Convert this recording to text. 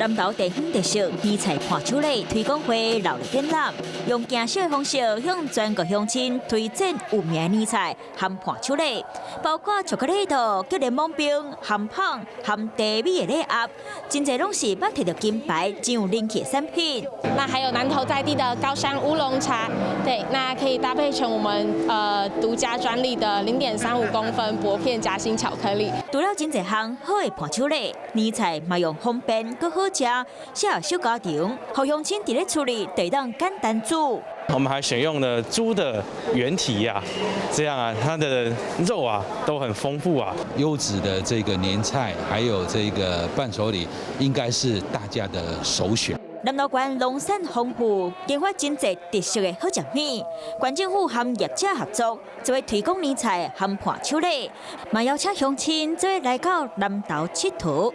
南投地方特色年菜盘手礼推广会热烈展览，用竞小的方式向全国乡亲推荐有名的年菜和盘手礼，包括巧克力豆、吉柠檬冰、含棒、含茶米的礼盒，真侪拢是捌摕到金牌、真有人气的产品。那还有南投在地的高山乌龙茶，对，那可以搭配成我们独家专利的0.35公分薄片夹心巧克力。除了真侪项好的盘手礼，年菜嘛用方便佮好食，适合小家庭，互乡亲伫咧处理就当简单煮。我们还选用了猪的原体呀，这样啊，它的肉啊都很丰富啊。优质的这个年菜，还有这个伴手礼，应该是大家的首选。南投县农产丰富，研发真侪特色的好食品。县政府和业者合作，就会推广年菜和盘手礼，嘛邀请乡亲做来到南投佚佗。